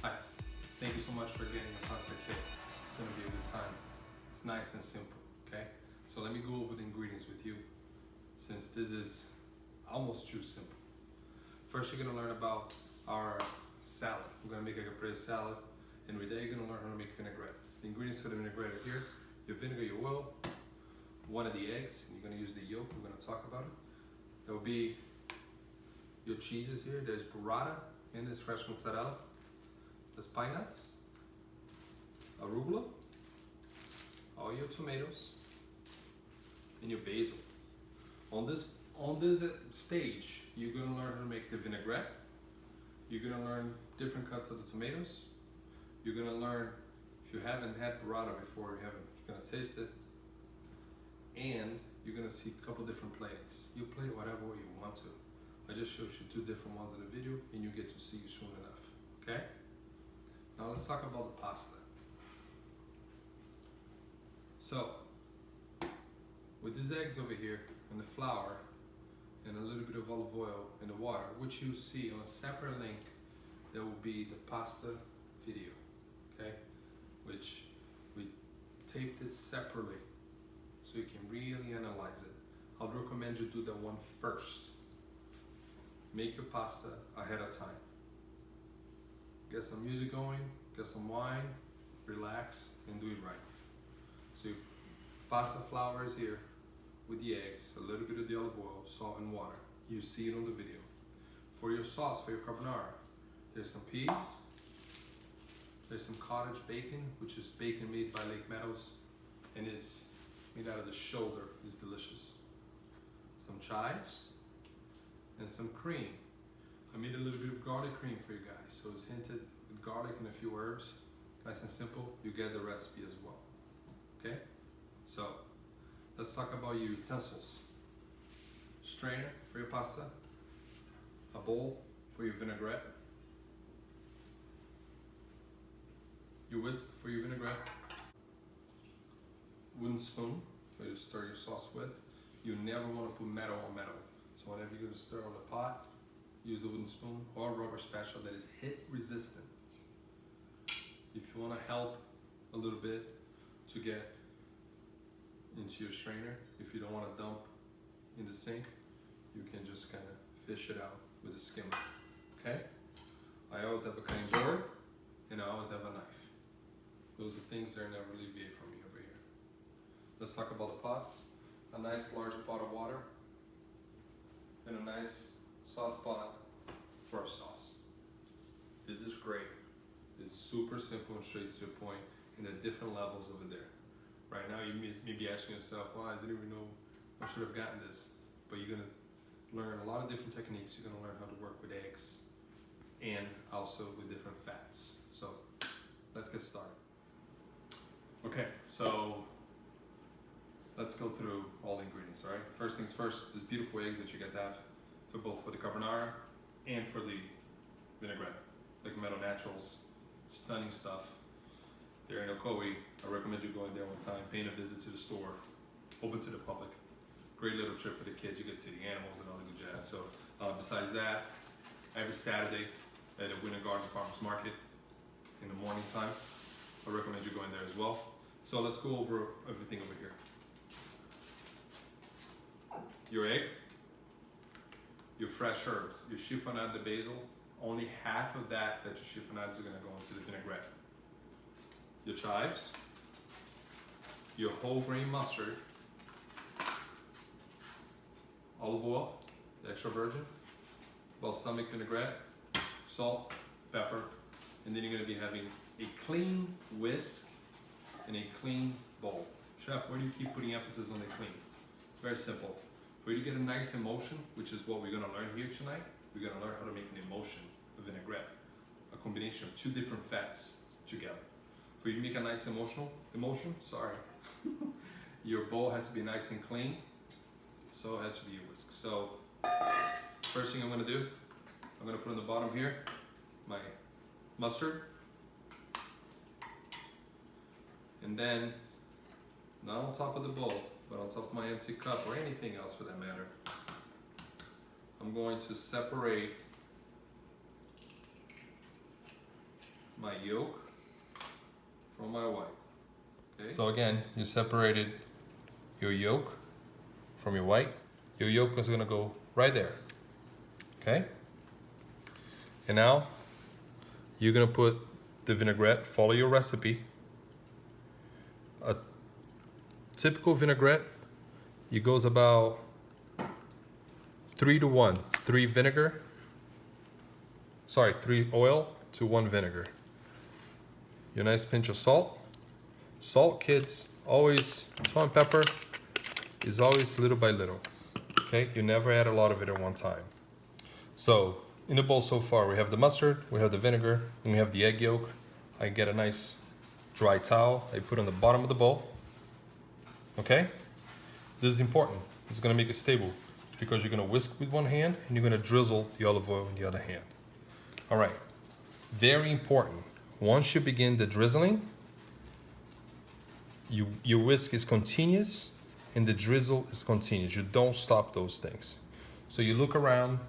Hi, thank you so much for getting a pasta kit. It's gonna be a good time. It's nice and simple, okay? So let me go over the ingredients with you, since this is almost too simple. First, you're gonna learn about our salad. We're gonna make a Caprese salad, and with that, you're gonna learn how to make vinaigrette. The ingredients for the vinaigrette are here: your vinegar, your oil, one of the eggs, and you're gonna use the yolk. We're gonna talk about it. There will be your cheeses here. There's burrata, and there's fresh mozzarella. There's pine nuts, arugula, all your tomatoes, and your basil. On this stage, you're gonna learn how to make the vinaigrette. You're gonna learn different cuts of the tomatoes. You're gonna learn, if you haven't had burrata before, you're gonna taste it. And you're gonna see a couple different platings. You plate whatever way you want to. I just showed you two different ones in the video, and you get to see soon enough, okay? Now let's talk about the pasta. So, with these eggs over here, and the flour, and a little bit of olive oil in the water, which you see on a separate link, there will be the pasta video, okay? Which we taped it separately, so you can really analyze it. I'd recommend you do that one first. Make your pasta ahead of time. Get some music going, get some wine, relax, and do it right. So your pasta flour is here with the eggs, a little bit of the olive oil, salt, and water. You see it on the video. For your sauce, for your carbonara, there's some peas, there's some cottage bacon, which is bacon made by Lake Meadows, and it's made out of the shoulder. It's delicious. Some chives, and some cream. I made a little bit of garlic cream for you guys, so it's hinted with garlic and a few herbs. Nice and simple. You get the recipe as well. Okay? So, let's talk about your utensils. Strainer for your pasta, a bowl for your vinaigrette, your whisk for your vinaigrette, wooden spoon for you to stir your sauce with. You never want to put metal on metal. So whenever you're going to stir on the pot, use a wooden spoon or a rubber spatula that is hit resistant. If you want to help a little bit to get into your strainer, if you don't want to dump in the sink, you can just kind of fish it out with a skimmer, okay? I always have a cutting board, and I always have a knife. Those are things that never alleviate from me over here. Let's talk about the pots. A nice large pot of water, and a nice sauce pot for our sauce. This is great. It's super simple and straight to the point, and there are different levels over there. Right now, you may be asking yourself, well, I didn't even know I should have gotten this. But you're gonna learn a lot of different techniques. You're gonna learn how to work with eggs and also with different fats. So let's get started. Okay, so let's go through all the ingredients, all right? First things first, these beautiful eggs that you guys have for both for the carbonara and for the vinaigrette. Lake Meadow Naturals, stunning stuff. They're in Ocoee. I recommend you going there one time, paying a visit to the store, open to the public. Great little trip for the kids. You get to see the animals and all the good jazz. So besides that, every Saturday at the Winter Garden Farmers Market in the morning time, I recommend you going there as well. So let's go over everything over here. Your egg, your fresh herbs, your chiffonade de basil, only half of that your chiffonades are going to go into the vinaigrette. Your chives, your whole grain mustard, olive oil, the extra virgin, balsamic vinaigrette, salt, pepper, and then you're going to be having a clean whisk and a clean bowl. Chef, where do you keep putting emphasis on the clean? Very simple. For you to get a nice emulsion, which is what we're going to learn here tonight, we're going to learn how to make an emulsion, a vinaigrette, a combination of two different fats together. For you to make a nice emulsion, your bowl has to be nice and clean, so it has to be a whisk. So, first thing I'm going to do, I'm going to put on the bottom here my mustard, and then not on top of the bowl, but on top of my empty cup or anything else for that matter, I'm going to separate my yolk from my white. Okay. So again, you separated your yolk from your white. Your yolk is gonna go right there. Okay? And now you're gonna put the vinaigrette, follow your recipe. A typical vinaigrette, it goes about 3 to 1. 3 vinegar, 3 oil to 1 vinegar. Your nice pinch of salt. Salt, kids, always, salt and pepper is always little by little. Okay, you never add a lot of it at one time. So, in the bowl so far, we have the mustard, we have the vinegar, and we have the egg yolk. I get a nice dry towel, I put on the bottom of the bowl. Okay? This is important. It's gonna make it stable because you're gonna whisk with one hand and you're gonna drizzle the olive oil in the other hand. All right, very important. Once you begin the drizzling, your whisk is continuous and the drizzle is continuous. You don't stop those things. So you look around,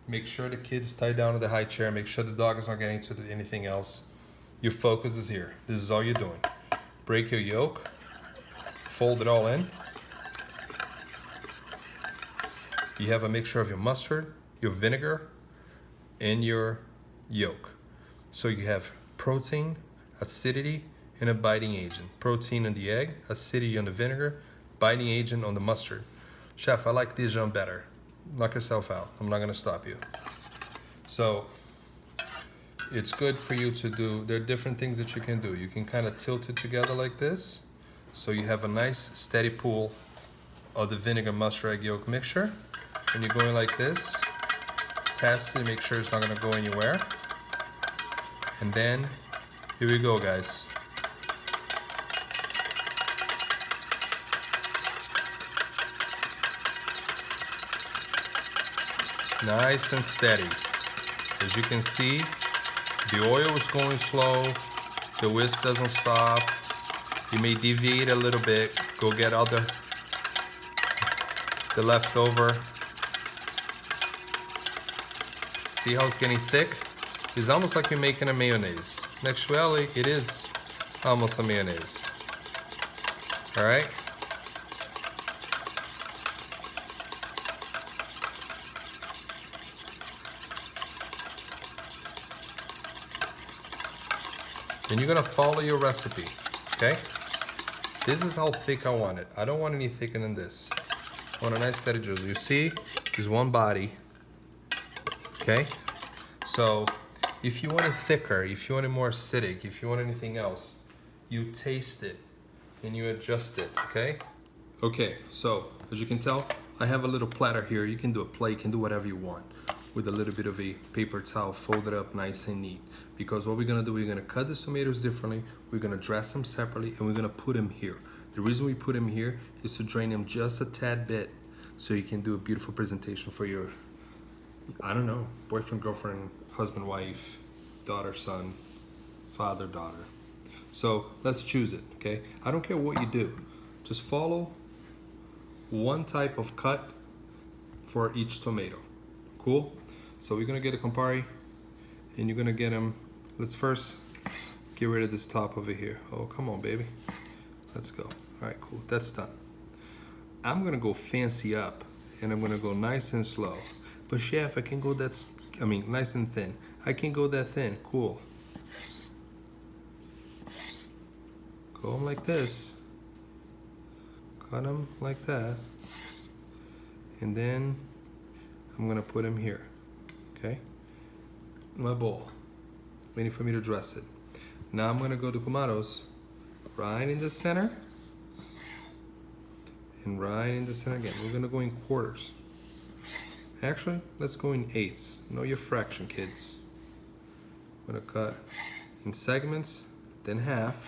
make sure the kid's tied down to the high chair, make sure the dog is not getting into anything else. Your focus is here. This is all you're doing. Break your yolk, fold it all in. You have a mixture of your mustard, your vinegar, and your yolk. So you have protein, acidity, and a biting agent. Protein on the egg, acidity on the vinegar, biting agent on the mustard. Chef, I like Dijon better. Knock yourself out. I'm not gonna stop you. So it's good for you to do, there are different things that you can do. You can kind of tilt it together like this. So you have a nice steady pool of the vinegar, mustard, egg yolk mixture. And you're going like this. Test it, make sure it's not gonna go anywhere. And then, here we go, guys. Nice and steady. As you can see, the oil is going slow, the whisk doesn't stop. You may deviate a little bit, go get all the leftover. See how it's getting thick? It's almost like you're making a mayonnaise. In actuality, it is almost a mayonnaise. All right? And you're gonna follow your recipe, okay? This is how thick I want it. I don't want any thicker than this. I want a nice steady drizzle. You see, there's one body, okay? So if you want it thicker, if you want it more acidic, if you want anything else, you taste it and you adjust it, okay? Okay, so as you can tell, I have a little platter here. You can do a plate, you can do whatever you want with a little bit of a paper towel folded up nice and neat. Because what we're gonna do, we're gonna cut the tomatoes differently, we're gonna dress them separately, and we're gonna put them here. The reason we put them here is to drain them just a tad bit so you can do a beautiful presentation for your, I don't know, boyfriend, girlfriend, husband, wife, daughter, son, father, daughter. So let's choose it, okay? I don't care what you do. Just follow one type of cut for each tomato. Cool? So we're gonna get a Campari and you're gonna get them. Let's first get rid of this top over here. Oh, come on, baby. Let's go. All right, cool, that's done. I'm gonna go fancy up and I'm gonna go nice and slow. But chef, I can go nice and thin. I can go that thin, cool. Go them like this. Cut them like that. And then I'm gonna put them here, okay? In my bowl, waiting for me to dress it. Now I'm gonna go to tomatoes right in the center and right in the center again. We're gonna go in quarters. Actually, let's go in eighths. Know your fraction, kids. I'm gonna cut in segments, then half,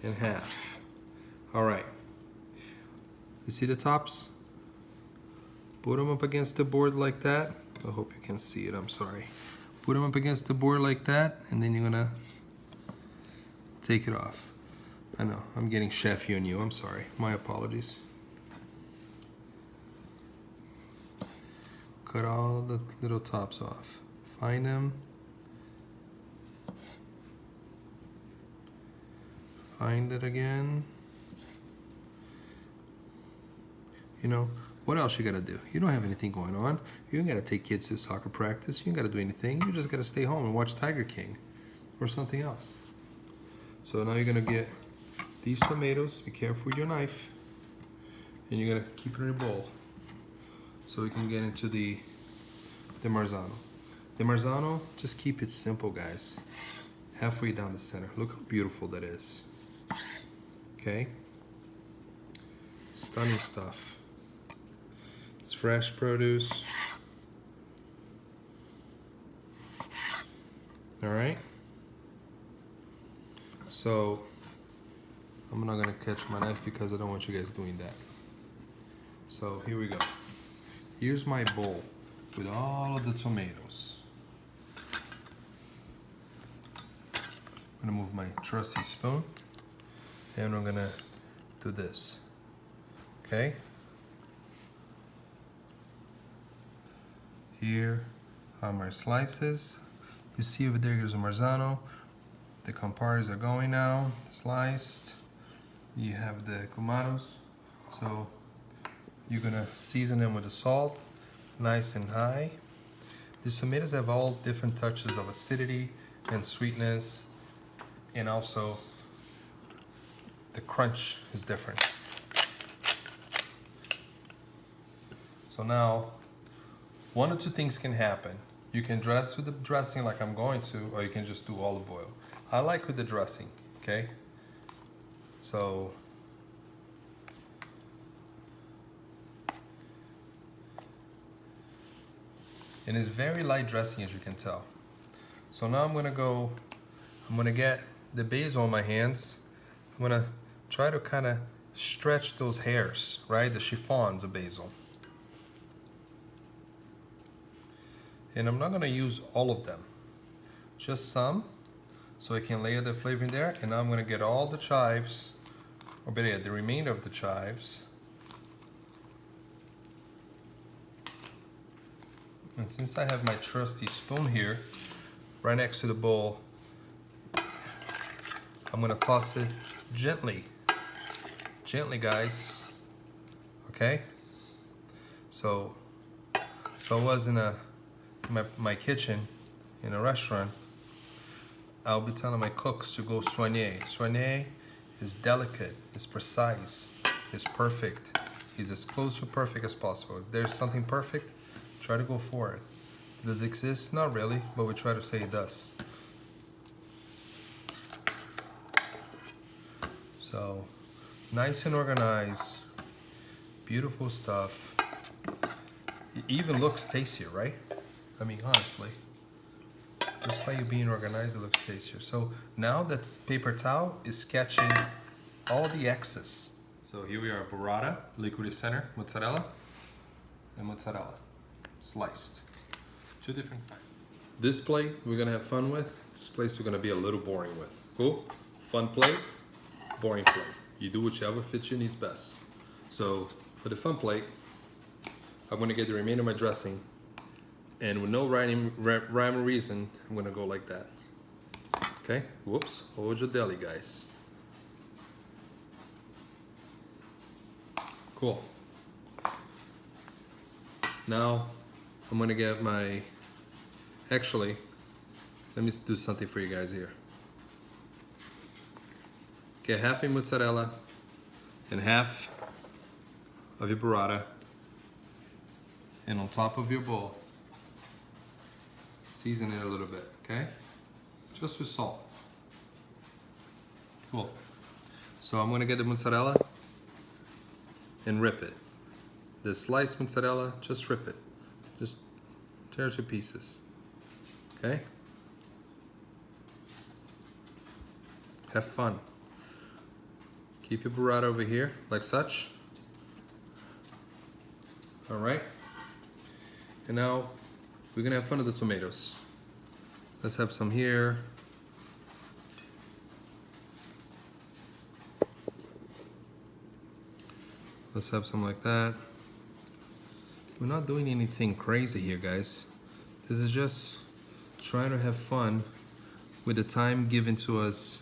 and half. All right. You see the tops? Put them up against the board like that. I hope you can see it, I'm sorry. Put them up against the board like that, and then you're gonna take it off. I know, I'm getting chefy on you, I'm sorry. My apologies. Cut all the little tops off. Find them, find it again. You know, what else you gotta do? You don't have anything going on. You don't gotta take kids to soccer practice. You don't gotta do anything. You just gotta stay home and watch Tiger King or something else. So now you're gonna get these tomatoes. Be careful with your knife. And you're gonna keep it in a bowl. So we can get into the Marzano. The Marzano, just keep it simple, guys. Halfway down the center. Look how beautiful that is. Okay? Stunning stuff. It's fresh produce. All right? So, I'm not gonna catch my knife because I don't want you guys doing that. So, here we go. Here's my bowl with all of the tomatoes. I'm gonna move my trusty spoon and I'm gonna do this. Okay? Here are my slices. You see over there's a Marzano. The Campares are going now, sliced. You have the Cumanos. So you're gonna season them with the salt, nice and high. These tomatoes have all different touches of acidity and sweetness, and also the crunch is different. So now, one or two things can happen. You can dress with the dressing like I'm going to, or you can just do olive oil. I like with the dressing, okay? So, and it's very light dressing, as you can tell. So now I'm gonna get the basil on my hands. I'm gonna try to kind of stretch those hairs, right? The chiffons of basil. And I'm not gonna use all of them, just some, so I can layer the flavor in there. And now I'm gonna get all the chives, or better yet, the remainder of the chives. And since I have my trusty spoon here, right next to the bowl, I'm gonna toss it gently. Gently, guys. Okay? So, if I was in my kitchen in a restaurant, I'll be telling my cooks to go soigner. Soigner is delicate, it's precise, it's perfect. It's as close to perfect as possible. If there's something perfect, try to go for it. Does it exist? Not really, but we try to say it does. So, nice and organized, beautiful stuff. It even looks tastier, right? I mean, honestly, just by you being organized, it looks tastier. So now that paper towel is catching all the excess. So here we are, burrata, liquid center, mozzarella, and mozzarella, sliced. Two different kinds. This plate we're gonna have fun with. This place we're gonna be a little boring with. Cool? Fun plate, boring plate. You do whichever fits your needs best. So for the fun plate, I'm gonna get the remainder of my dressing, and with no rhyme or reason, I'm gonna go like that. Okay? Whoops. Hold your deli, guys. Cool. Now I'm gonna get my. Actually, let me do something for you guys here. Get half a mozzarella and half of your burrata, and on top of your bowl, season it a little bit, okay? Just with salt. Cool. So I'm gonna get the mozzarella and rip it. The sliced mozzarella, just rip it. Just tear it to pieces, okay? Have fun. Keep your burrata over here, like such. All right. And now we're gonna have fun with the tomatoes. Let's have some here. Let's have some like that. We're not doing anything crazy here, guys. This is just trying to have fun with the time given to us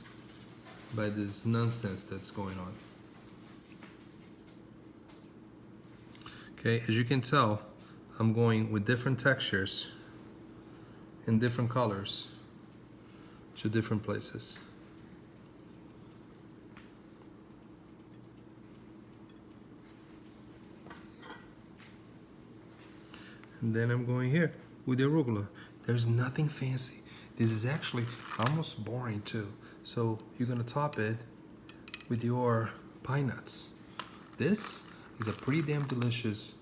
by this nonsense that's going on. Okay, as you can tell, I'm going with different textures and different colors to different places. And then I'm going here with the arugula. There's nothing fancy. This is actually almost boring too. So you're gonna top it with your pine nuts. This is a pretty damn delicious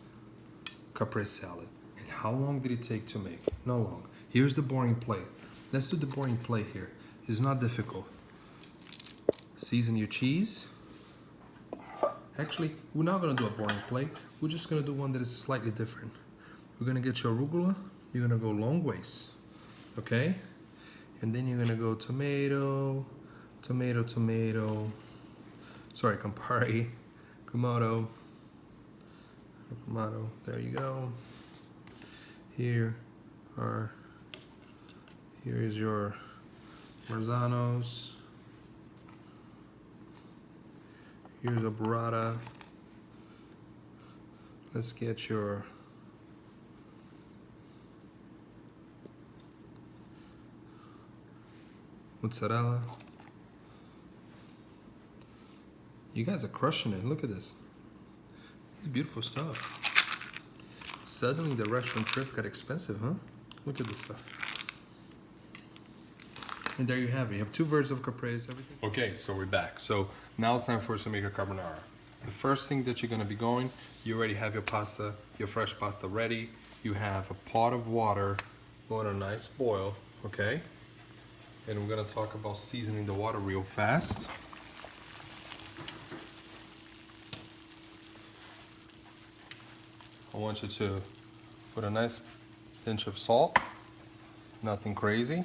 caprese salad. And how long did it take to make? Not long. Here's the boring plate. Let's do the boring plate here. It's not difficult. Season your cheese. Actually, we're not gonna do a boring plate. We're just gonna do one that is slightly different. We're gonna get your arugula. You're gonna go long ways, okay? And then you're gonna go tomato, tomato, tomato. Sorry, Campari, tomato, tomato. There you go. Here is your Marzanos. Here's a burrata. Let's get your mozzarella. You guys are crushing it. Look at this. It's beautiful stuff. Suddenly the restaurant trip got expensive, huh? Look at this stuff. And there you have it. You have 2 versions of caprese, everything. Okay, so we're back. So now it's time for us to make a carbonara. The first thing that you're gonna be going, you already have your pasta, your fresh pasta ready. You have a pot of water going a nice boil, okay? And we're gonna talk about seasoning the water real fast. I want you to put a nice pinch of salt, nothing crazy,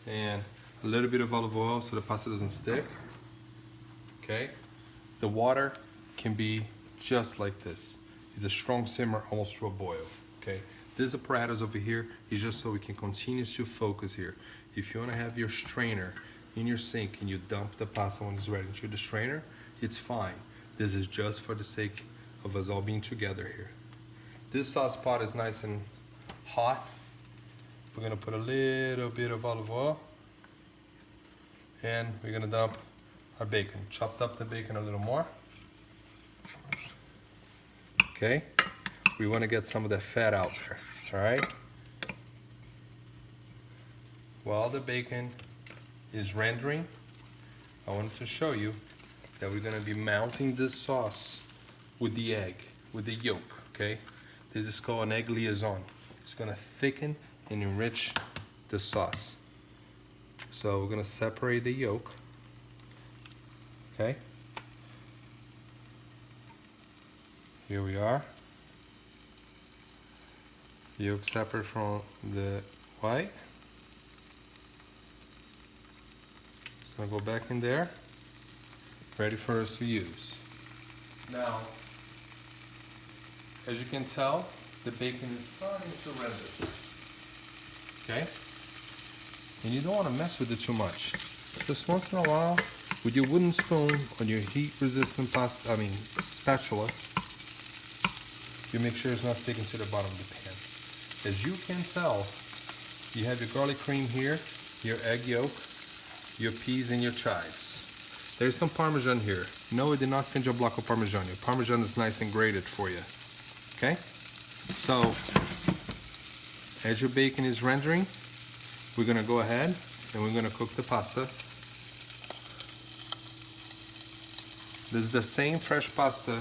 and a little bit of olive oil so the pasta doesn't stick, okay? The water can be just like this. It's a strong simmer, almost to a boil, okay? This apparatus over here is just so we can continue to focus here. If you wanna have your strainer in your sink and you dump the pasta when it's ready into the strainer, it's fine. This is just for the sake of us all being together here. This sauce pot is nice and hot. We're gonna put a little bit of olive oil and we're gonna dump our bacon. Chopped up the bacon a little more. Okay, we wanna get some of that fat out there, all right? While the bacon is rendering, I wanted to show you that we're gonna be mounting this sauce with the egg, with the yolk, okay? This is called an egg liaison. It's gonna thicken and enrich the sauce. So we're gonna separate the yolk, okay? Here we are. Yolk separate from the white. It's gonna go back in there, ready for us to use. Now, as you can tell, the bacon is starting to render, okay? And you don't want to mess with it too much. Just once in a while, with your wooden spoon on your heat-resistant spatula, you make sure it's not sticking to the bottom of the pan. As you can tell, you have your garlic cream here, your egg yolk, your peas, and your chives. There's some Parmesan here. No, I did not send you a block of Parmesan. Your Parmesan is nice and grated for you. Okay? So, as your bacon is rendering, we're gonna go ahead and we're gonna cook the pasta. This is the same fresh pasta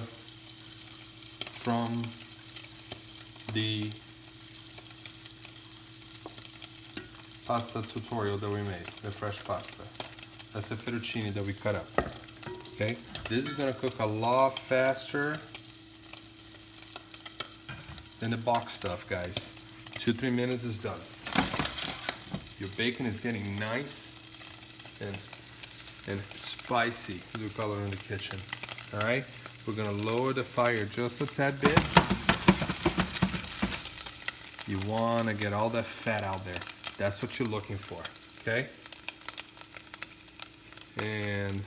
from the pasta tutorial that we made, the fresh pasta. That's the fettuccine that we cut up, okay? This is gonna cook a lot faster than the box stuff, guys. 2-3 minutes is done. Your bacon is getting nice and spicy, as we call it in the kitchen, all right? We're gonna lower the fire just a tad bit. You wanna get all that fat out there. That's what you're looking for, okay? And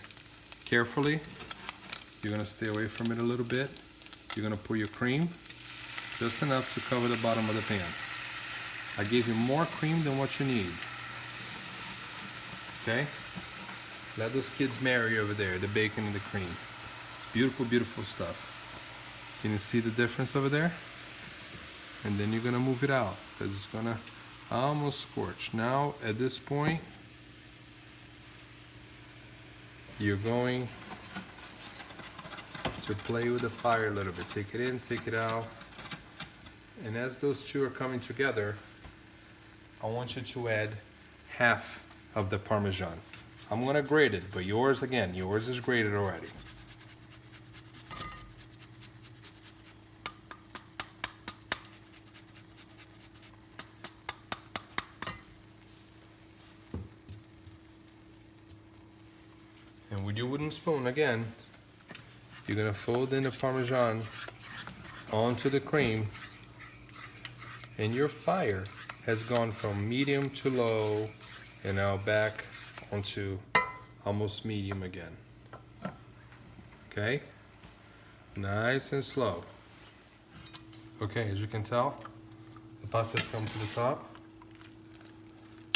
carefully, you're gonna stay away from it a little bit. You're gonna pour your cream, just enough to cover the bottom of the pan. I gave you more cream than what you need. Okay? Let those kids marry over there, the bacon and the cream. It's beautiful, beautiful stuff. Can you see the difference over there? And then you're gonna move it out, because it's gonna almost scorch. Now, at this point, you're going to play with the fire a little bit. Take it in, take it out. And as those two are coming together, I want you to add half of the Parmesan. I'm gonna grate it, but yours, again, yours is grated already. And with your wooden spoon, again, you're gonna fold in the Parmesan onto the cream, and your fire has gone from medium to low, and now back onto almost medium again. Okay? Nice and slow. Okay, as you can tell, the pasta has come to the top.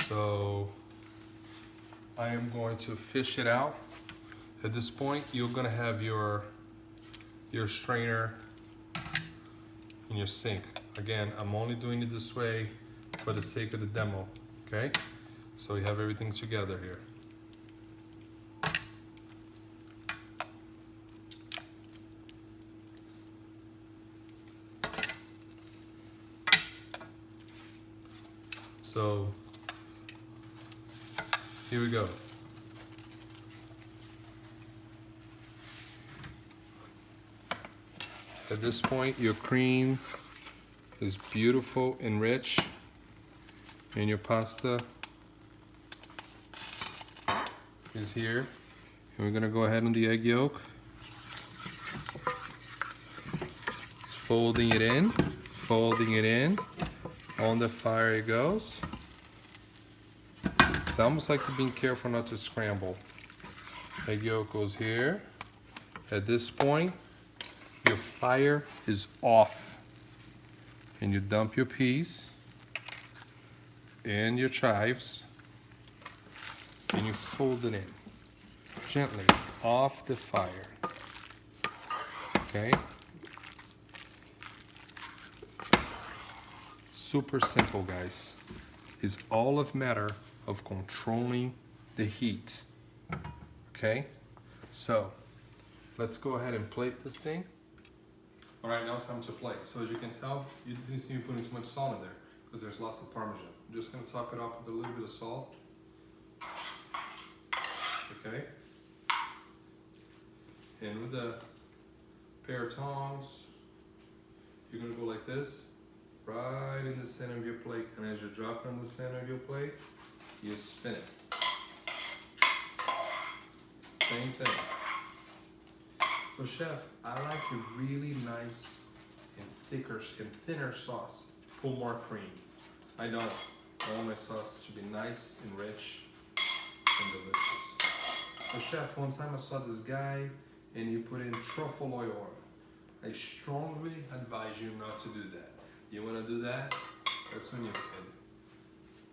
So I am going to fish it out. At this point, you're gonna have your strainer in your sink. Again, I'm only doing it this way for the sake of the demo, okay? So you have everything together here. So here we go. At this point, your cream is beautiful and rich, and your pasta is here. And we're gonna go ahead on the egg yolk, folding it in, on the fire it goes. It's almost like you're being careful not to scramble. Egg yolk goes here. At this point, your fire is off, and you dump your peas and your chives, and you fold it in gently off the fire. Okay? Super simple, guys. It's all a matter of controlling the heat. Okay? So let's go ahead and plate this thing. All right, now it's time to plate. So as you can tell, you didn't see me putting too much salt in there because there's lots of Parmesan. I'm just gonna top it off with a little bit of salt. Okay? And with a pair of tongs, you're gonna go like this, right in the center of your plate. And as you're dropping on the center of your plate, you spin it. Same thing. But chef, I like a really nice and thinner sauce. Pull more cream. I don't. I want my sauce to be nice and rich and delicious. But chef, one time I saw this guy and he put in truffle oil on it. I strongly advise you not to do that. You want to do that? That's when you can.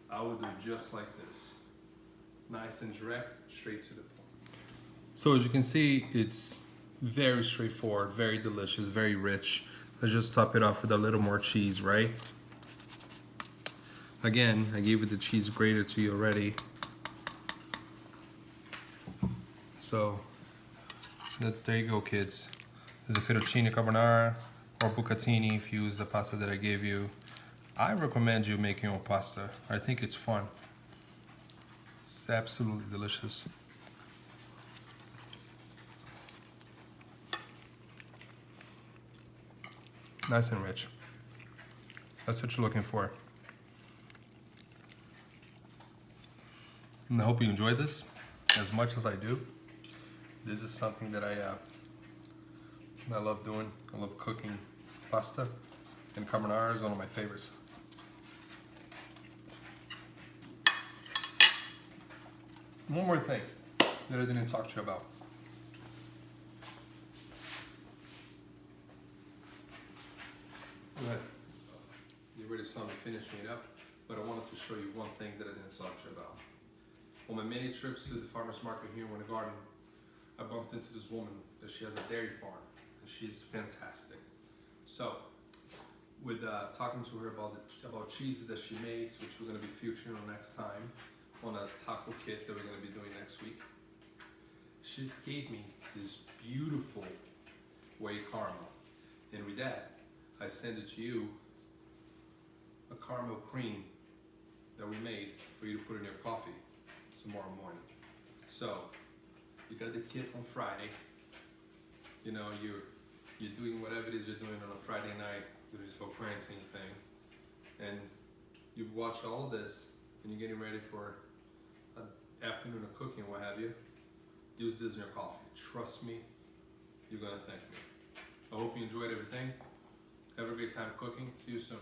I would do just like this. Nice and direct, straight to the point. So as you can see, it's very straightforward, very delicious, very rich. Let's just top it off with a little more cheese, right? Again, I gave it the cheese grater to you already. So, there you go, kids. There's a fettuccine carbonara or bucatini if you use the pasta that I gave you. I recommend you make your own pasta. I think it's fun. It's absolutely delicious. Nice and rich. That's what you're looking for. And I hope you enjoy this as much as I do. This is something that I love doing. I love cooking pasta, and carbonara is one of my favorites. One more thing. that I didn't talk to you about? Go ahead. You already saw me finishing it up, but I wanted to show you one thing that I didn't talk to you about. On my many trips to the farmer's market here in Winter Garden, I bumped into this woman that she has a dairy farm, and she's fantastic. So, with talking to her about cheeses that she makes, which we're going to be featuring on next time, on a taco kit that we're going to be doing next week, she gave me this beautiful whey caramel, and with that, I send it to you a caramel cream that we made for you to put in your coffee tomorrow morning. So you got the kit on Friday. You know, you're doing whatever it is you're doing on a Friday night with this whole quarantine thing, and you've watched all of this and you're getting ready for an afternoon of cooking, what have you. Use this in your coffee. Trust me, you're gonna thank me. I hope you enjoyed everything. Have a great time cooking. See you soon.